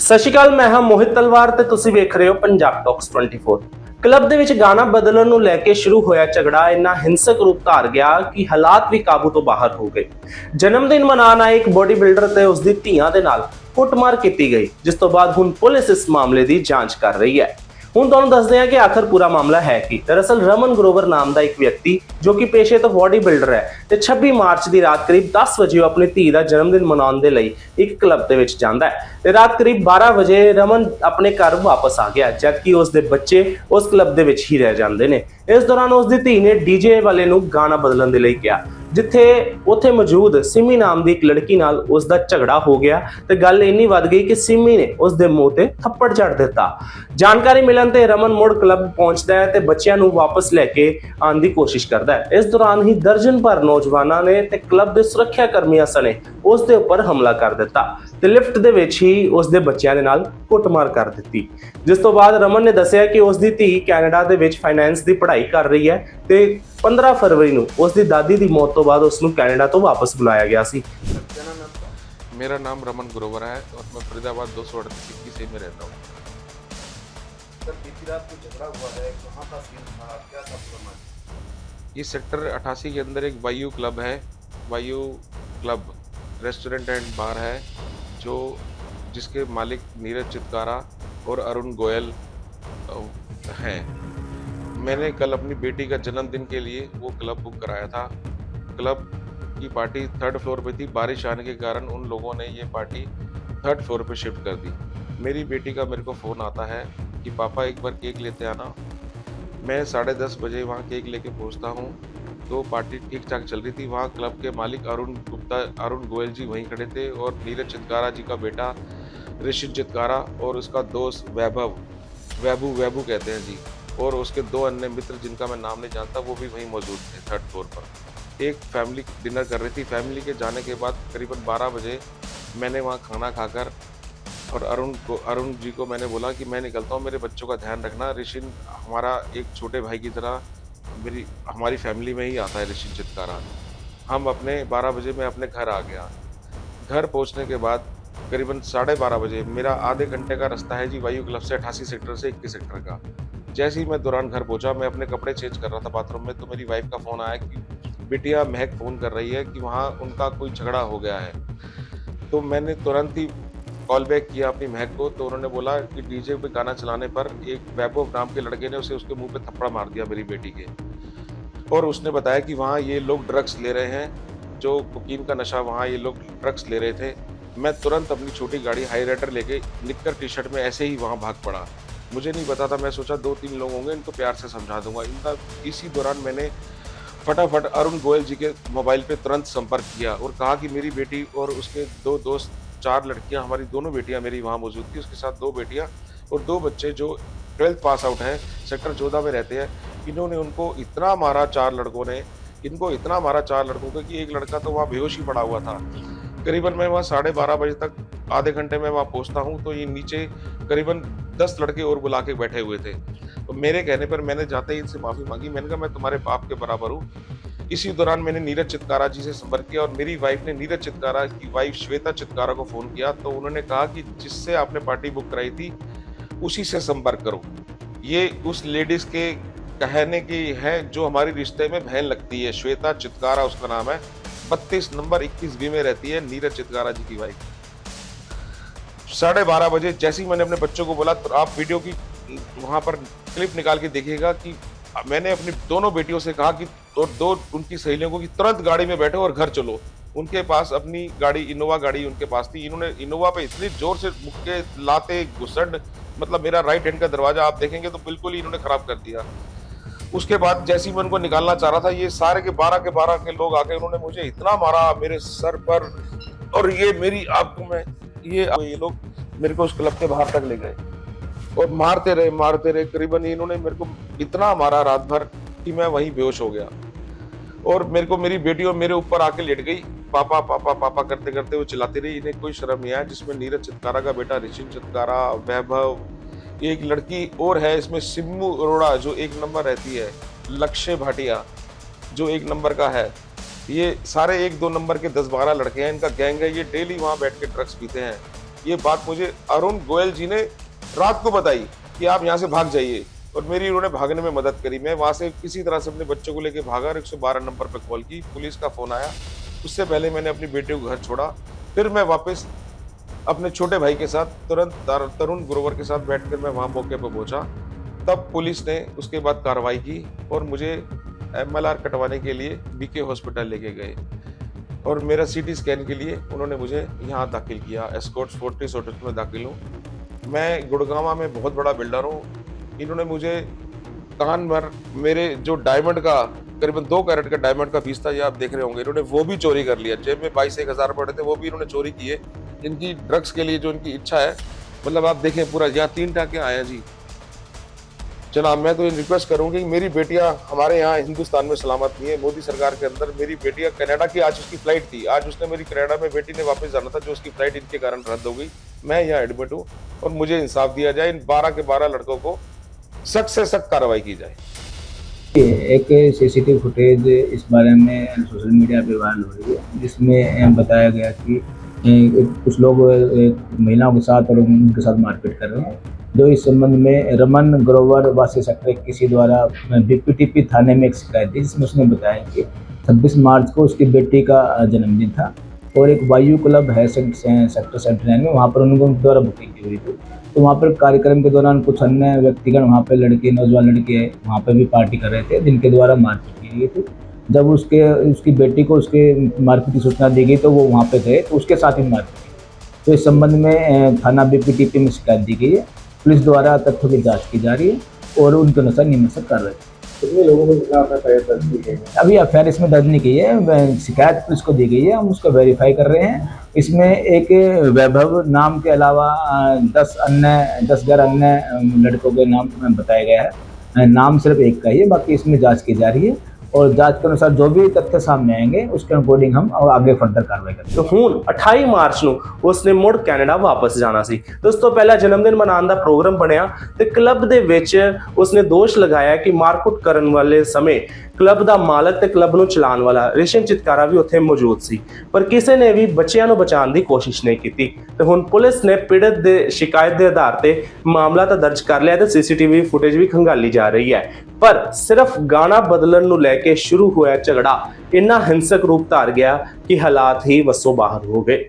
ਸਤਿ ਸ਼੍ਰੀ ਅਕਾਲ, ਮੈਂ ਹਾਂ ਮੋਹਿਤ ਤਲਵਾਰ ਤੇ ਤੁਸੀਂ ਵੇਖ ਰਹੇ ਹੋ ਪੰਜਾਬ ਟਾਕਸ 24। ਕਲੱਬ ਦੇ ਵਿੱਚ ਗਾਣਾ ਬਦਲਣ ਨੂੰ ਲੈ ਕੇ ਸ਼ੁਰੂ ਹੋਇਆ ਝਗੜਾ ਇੰਨਾ ਹਿੰਸਕ ਰੂਪ ਧਾਰ ਗਿਆ ਕਿ ਹਾਲਾਤ ਵੀ ਕਾਬੂ ਤੋਂ ਬਾਹਰ ਹੋ ਗਏ। ਜਨਮ ਦਿਨ ਮਨਾਉਣ ਆਏ ਇੱਕ ਬੋਡੀ ਬਿਲਡਰ ਤੇ ਉਸ ਦੀ ਧੀਆਂ ਦੇ ਨਾਲ ਕੁੱਟਮਾਰ ਕੀਤੀ ਗਈ, ਜਿਸ ਤੋਂ ਬਾਅਦ ਹੁਣ ਪੁਲਿਸ ਇਸ ਮਾਮਲੇ ਦੀ ਜਾਂਚ ਕਰ ਰਹੀ ਹੈ। ਹੁਣ ਤੁਹਾਨੂੰ ਦੱਸਦੇ ਹਾਂ ਕਿ ਆਖਰ ਪੂਰਾ ਮਾਮਲਾ ਹੈ ਕੀ। ਦਰਅਸਲ ਰਮਨ ਗਰੋਵਰ ਨਾਮ ਦਾ ਇੱਕ ਵਿਅਕਤੀ ਜੋ ਕਿ ਪੇਸ਼ੇ ਤੋਂ ਬੋਡੀ ਬਿਲਡਰ ਹੈ ਤੇ 26 ਮਾਰਚ ਦੀ ਰਾਤ ਕਰੀਬ 10 ਵਜੇ ਆਪਣੀ ਧੀ ਦਾ ਜਨਮ ਦਿਨ ਮਨਾਉਣ ਦੇ ਲਈ ਇੱਕ ਕਲੱਬ ਦੇ ਵਿੱਚ ਜਾਂਦਾ ਹੈ ਤੇ ਰਾਤ ਕਰੀਬ 12 ਵਜੇ ਰਮਨ ਆਪਣੇ ਘਰ ਵਾਪਸ ਆ ਗਿਆ, ਜਦਕਿ ਉਸ ਦੇ ਬੱਚੇ ਉਸ ਕਲੱਬ ਦੇ ਵਿੱਚ ਹੀ ਰਹਿ ਜਾਂਦੇ ਨੇ। ਇਸ ਦੌਰਾਨ ਉਸ ਦੀ ਧੀ ਨੇ ਡੀਜੇ ਵਾਲੇ ਨੂੰ ਗਾਣਾ ਬਦਲਣ ਦੇ ਲਈ ਕਿਹਾ, ਜਿੱਥੇ ਉੱਥੇ ਮੌਜੂਦ ਸਿਮੀ ਨਾਮ ਦੀ ਇੱਕ ਲੜਕੀ ਨਾਲ ਉਸ ਦਾ ਝਗੜਾ ਹੋ ਗਿਆ ਤੇ ਗੱਲ ਇੰਨੀ ਵੱਧ ਗਈ ਕਿ ਸਿਮੀ ਨੇ ਉਸ ਦੇ ਮੂੰਹ ਤੇ ਥੱਪੜ ਜੜ ਦਿੱਤਾ। ਜਾਣਕਾਰੀ ਮਿਲਣ ਤੇ ਰਮਨ ਮੁੜ ਕਲੱਬ ਪਹੁੰਚਦਾ ਹੈ ਤੇ ਬੱਚਿਆਂ ਨੂੰ ਵਾਪਸ ਲੈ ਕੇ ਆਉਣ ਦੀ ਕੋਸ਼ਿਸ਼ ਕਰਦਾ ਹੈ। ਇਸ ਦੌਰਾਨ ਹੀ ਦਰਜਨ ਭਰ ਨੌਜਵਾਨਾਂ ਨੇ ਤੇ ਕਲੱਬ ਦੇ ਸੁਰੱਖਿਆ ਕਰਮੀਆਂ ਸਣੇ ਉਸ ਦੇ ਉੱਪਰ ਹਮਲਾ ਕਰ ਦਿੱਤਾ ਤੇ ਲਿਫਟ ਦੇ ਵਿੱਚ ਹੀ ਉਸ ਦੇ ਬੱਚਿਆਂ ਦੇ ਨਾਲ ਕੁੱਟਮਾਰ ਕਰ ਦਿੱਤੀ। ਜਿਸ ਤੋਂ ਬਾਅਦ ਰਮਨ ਨੇ ਦੱਸਿਆ ਕਿ ਉਸ ਦੀ ਧੀ ਕੈਨੇਡਾ ਦੇ ਵਿੱਚ ਫਾਈਨੈਂਸ ਦੀ ਪੜ੍ਹਾਈ ਕਰ ਰਹੀ ਹੈ ਤੇ 15 ਫਰਵਰੀ ਨੂੰ ਉਸ ਦੀ ਦਾਦੀ ਦੀ ਮੌਤ ਤੋਂ बाद उसनु कनाडा तो वापस बुलाया गया सी। मेरा नाम रमन ग्रोवर है और मैं फरीदाबाद 238 से में रहता हूँ। सर बीती रात को झगड़ा हुआ है, कहाँ का सीन था, क्या था पूरा? इस सेक्टर 88 के अंदर एक वायु क्लब है, वायु क्लब रेस्टोरेंट एंड बार है, जो जिसके मालिक नीरज चितकारा और अरुण गोयल हैं। मैंने कल अपनी बेटी का जन्मदिन के लिए वो क्लब बुक कराया था। क्लब की पार्टी 3rd फ्लोर पे थी। बारिश आने के कारण उन लोगों ने ये पार्टी 3rd फ्लोर पे शिफ्ट कर दी। मेरी बेटी का मेरे को फ़ोन आता है कि पापा एक बार केक लेते आना। मैं 10:30 बजे वहाँ केक लेके पहुँचता हूँ तो पार्टी ठीक ठाक चल रही थी। वहाँ क्लब के मालिक अरुण गोयल जी वहीं खड़े थे और नीरज चितकारा जी का बेटा ऋषित चितकारा और उसका दोस्त वैभू कहते हैं जी, और उसके 2 अन्य मित्र जिनका मैं नाम नहीं जानता वो भी वहीं मौजूद थे 3rd फ्लोर पर। एक फैमिली डिनर कर रही थी। फैमिली के जाने के बाद करीबन 12 बजे मैंने वहाँ खाना खाकर और अरुण जी को मैंने बोला कि मैं निकलता हूँ, मेरे बच्चों का ध्यान रखना। ऋषि हमारा एक छोटे भाई की तरह हमारी फैमिली में ही आता है ऋषि चितकारा। हम अपने 12 बजे मैं अपने घर आ गया। घर पहुँचने के बाद करीबन 12:30 बजे मेरा आधे घंटे का रास्ता है जी वायु क्लब से 88 सेक्टर से 21 सेक्टर का। जैसे ही मैं दौरान घर पहुँचा, मैं अपने कपड़े चेंज कर रहा था बाथरूम में, तो मेरी वाइफ का फ़ोन आया कि बिटिया महक फ़ोन कर रही है कि वहाँ उनका कोई झगड़ा हो गया है। तो मैंने तुरंत ही कॉल बैक किया अपनी महक को, तो उन्होंने बोला कि डीजे पे गाना चलाने पर एक वैभव नाम के लड़के ने उसके मुंह पे थप्पड़ मार दिया मेरी बेटी के, और उसने बताया कि वहाँ ये लोग ड्रग्स ले रहे हैं, जो कोकीन का नशा वहाँ ये लोग ड्रग्स ले रहे थे। मैं तुरंत अपनी छोटी गाड़ी हाई राइडर लेके निक्कर टी शर्ट में ऐसे ही वहाँ भाग पड़ा। मुझे नहीं पता था, मैं सोचा 2-3 लोग होंगे, इनको प्यार से समझा दूंगा। इसी दौरान मैंने फटाफट अरुण गोयल जी के मोबाइल पे तुरंत संपर्क किया और कहा कि मेरी बेटी और उसके 2 दोस्त, 4 लड़कियां, हमारी दोनों बेटियां मेरी वहाँ मौजूद थी, उसके साथ 2 बेटियां और 2 बच्चे जो 12th पास आउट हैं, सेक्टर 14 में रहते हैं। इन्होंने उनको इतना मारा, 4 लड़कों ने इनको इतना मारा 4 लड़कों को कि एक लड़का तो वहाँ बेहोश ही पड़ा हुआ था। करीबन मैं वहाँ 12:30 बजे तक, आधे घंटे में वहाँ पहुँचता हूँ तो ये नीचे करीबन 10 लड़के और बुला के बैठे हुए थे। तो मेरे कहने पर मैंने जाते ही इनसे माफ़ी मांगी। मैंने कहा मैं तुम्हारे बाप के बराबर हूँ। इसी दौरान मैंने नीरज चितकारा जी से संपर्क किया और मेरी वाइफ ने नीरज चितकारा की वाइफ श्वेता चितकारा को फ़ोन किया, तो उन्होंने कहा कि जिससे आपने पार्टी बुक कराई थी उसी से संपर्क करो। ये उस लेडीज़ के कहने की है जो हमारी रिश्ते में बहन लगती है। श्वेता चितकारा उसका नाम है, 32 नंबर 21B में रहती है नीरज चितकारा जी की वाइफ। 12:30 बजे जैसे ही मैंने अपने बच्चों को बोला, तो आप वीडियो की वहाँ पर क्लिप निकाल के देखिएगा कि मैंने अपनी दोनों बेटियों से कहा कि और 2 उनकी सहेलियों को कि तुरंत गाड़ी में बैठो और घर चलो। उनके पास अपनी गाड़ी, इनोवा गाड़ी उनके पास थी। इन्होंने इनोवा पे इतनी जोर से मुक्के लाते घुसड़, मतलब मेरा राइट हैंड का दरवाजा आप देखेंगे तो बिल्कुल ही इन्होंने खराब कर दिया। उसके बाद जैसे ही मैं उनको निकालना चाह रहा था, ये सारे के 12 के लोग आके उन्होंने मुझे इतना मारा मेरे सर पर, और ये मेरी आंखों में ये लोग मेरे को उस क्लब के बाहर तक ले गए और मारते रहे। करीबन इन्होंने मेरे को इतना मारा रात भर कि मैं वहीं बेहोश हो गया, और मेरे को मेरी बेटी और मेरे ऊपर आके लेट गई। पापा पापा पापा करते करते वो चिल्लाती रही। इन्हें कोई शर्म नहीं आया, जिसमें नीरज चितकारा का बेटा ऋषि चितकारा, वैभव, एक लड़की और है इसमें सिम्मू अरोड़ा जो 1 नंबर रहती है, लक्ष्य भाटिया जो 1 नंबर का है, ये सारे 1-2 नंबर के 10-12 लड़के हैं, इनका गैंग है। ये डेली वहाँ बैठ के ड्रग्स पीते हैं ये बात मुझे अरुण गोयल जी ने रात को बताई कि आप यहाँ से भाग जाइए, और मेरी उन्होंने भागने में मदद करी। मैं वहां से किसी तरह से अपने बच्चों को लेकर भागा और 112 नंबर पर कॉल की, पुलिस का फोन आया। उससे पहले मैंने अपनी बेटी को घर छोड़ा, फिर मैं वापस अपने छोटे भाई के साथ तुरंत तरुण ग्रोवर के साथ बैठकर मैं वहां मौके पर पहुंचा। तब पुलिस ने उसके बाद कार्रवाई की और मुझे MLR कटवाने के लिए BK हॉस्पिटल लेके गए, और मेरा CT स्कैन के लिए उन्होंने मुझे यहाँ दाखिल किया। एस्कॉर्ट्स फोर्टिस हॉस्पिटल में दाखिल हूँ। मैं गुड़गांव में बहुत बड़ा बिल्डर हूँ। इन्होंने मुझे कान भर मेरे जो डायमंड का करीबन 2 कैरेट का डायमंड का पीस था, ये आप देख रहे होंगे, इन्होंने वो भी चोरी कर लिया। जेब में 22-1 हज़ार पड़े थे, वो भी इन्होंने चोरी किए। इनकी ड्रग्स के लिए जो इनकी इच्छा है, मतलब आप देखें पूरा यहाँ 3 टाके आया जी। जनाब, मैं तो ये रिक्वेस्ट करूंगी कि मेरी बेटियां हमारे यहाँ हिंदुस्तान में सलामत नहीं है। मोदी सरकार के अंदर मेरी बेटियां, कनाडा की आज उसकी फ्लाइट थी, आज उसने मेरी कनाडा में बेटी ने वापस जाना था, जो उसकी फ्लाइट इनके कारण रद्द हो गई। मैं यहाँ एडमिट हूँ और मुझे इंसाफ दिया जाए। इन 12 के 12 लड़कों को सख्त से सख्त कार्रवाई की जाए। एक CCTV फुटेज इस बारे में सोशल मीडिया पर वायरल हो रही है, जिसमें बताया गया कि कुछ लोग महिलाओं के साथ और उनके साथ मारपीट कर रहे हैं। जो इस संबंध में रमन ग्रोवर वासी सेक्टर किसी द्वारा BPTP थाने में एक शिकायत दी, जिसमें उसने बताया कि 26 मार्च को उसकी बेटी का जन्मदिन था और एक वायु क्लब है सेक्टर 79 में, वहाँ पर उनके द्वारा बुकिंग की हुई थी। तो वहाँ पर कार्यक्रम के दौरान कुछ अन्य व्यक्तिगण वहाँ पर लड़के, नौजवान लड़के वहाँ पर भी पार्टी कर रहे थे, जिनके द्वारा मारपीट की गई थी। जब उसकी बेटी को उसके मारपीट की सूचना दी गई तो वो वहाँ पे गए, तो उसके साथ ही मारपीट की। तो इस संबंध में थाना BPTP में शिकायत दी गई है। पुलिस द्वारा तथ्यों की जांच की जा रही है और उनके अनुसार नियमानुसार कार्रवाई। कितने लोगों के खिलाफ एफआईआर दर्ज की गई है? अभी एफआईआर इसमें दर्ज नहीं की है, शिकायत पुलिस को दी गई है, हम उसको वेरीफाई कर रहे हैं। इसमें एक वैभव नाम के अलावा 10 गैर अन्य लड़कों के नाम बताया गया है। नाम सिर्फ एक का ही है, बाकी इसमें जाँच की जा रही है और जांच के अनुसार जो भी तथ्य सामने आएंगे उसके अकॉर्डिंग हम आगे फर्दर कार्रवाई करेंगे। तो ਹੁਣ 28 ਮਾਰਚ ਨੂੰ ਉਸਨੇ ਮੁੜ ਕੈਨੇਡਾ ਵਾਪਸ ਜਾਣਾ ਸੀ ਤੇ ਉਸ ਤੋਂ ਪਹਿਲਾਂ ਜਨਮਦਿਨ ਮਨਾਉਣ ਦਾ ਪ੍ਰੋਗਰਾਮ ਬਣਿਆ ਤੇ ਕਲੱਬ ਦੇ ਵਿੱਚ ਉਸਨੇ ਦੋਸ਼ ਲਗਾਇਆ ਕਿ ਮਾਰਕੁੱਟ ਕਰਨ ਵਾਲੇ ਸਮੇਂ ਕਲੱਬ ਦਾ ਮਾਲਕ ਤੇ ਕਲੱਬ ਨੂੰ ਚਲਾਉਣ ਵਾਲਾ ਰੇਸ਼ਮ ਚਿਤਕਾਰਾ ਵੀ ਉੱਥੇ ਮੌਜੂਦ ਸੀ, ਪਰ ਕਿਸੇ ਨੇ ਵੀ ਬੱਚਿਆਂ ਨੂੰ ਬਚਾਉਣ ਦੀ ਕੋਸ਼ਿਸ਼ ਨਹੀਂ ਕੀਤੀ। ਤੇ ਹੁਣ ਪੁਲਿਸ ਨੇ ਪੀੜਤ ਦੇ ਸ਼ਿਕਾਇਤ ਦੇ ਆਧਾਰ ਤੇ ਮਾਮਲਾ ਤਾਂ ਦਰਜ ਕਰ ਲਿਆ ਤੇ CCTV ਫੁਟੇਜ ਵੀ ਖੰਗਾਲੀ ਜਾ ਰਹੀ ਹੈ। ਪਰ ਸਿਰਫ ਗਾਣਾ ਬਦਲਣ ਨੂੰ ਲੈ ਕੇ ਸ਼ੁਰੂ ਹੋਇਆ ਝਗੜਾ ਇੰਨਾ ਹਿੰਸਕ ਰੂਪ ਧਾਰ ਗਿਆ ਕਿ ਹਾਲਾਤ ਹੀ ਵੱਸੋਂ ਬਾਹਰ ਹੋ ਗਏ।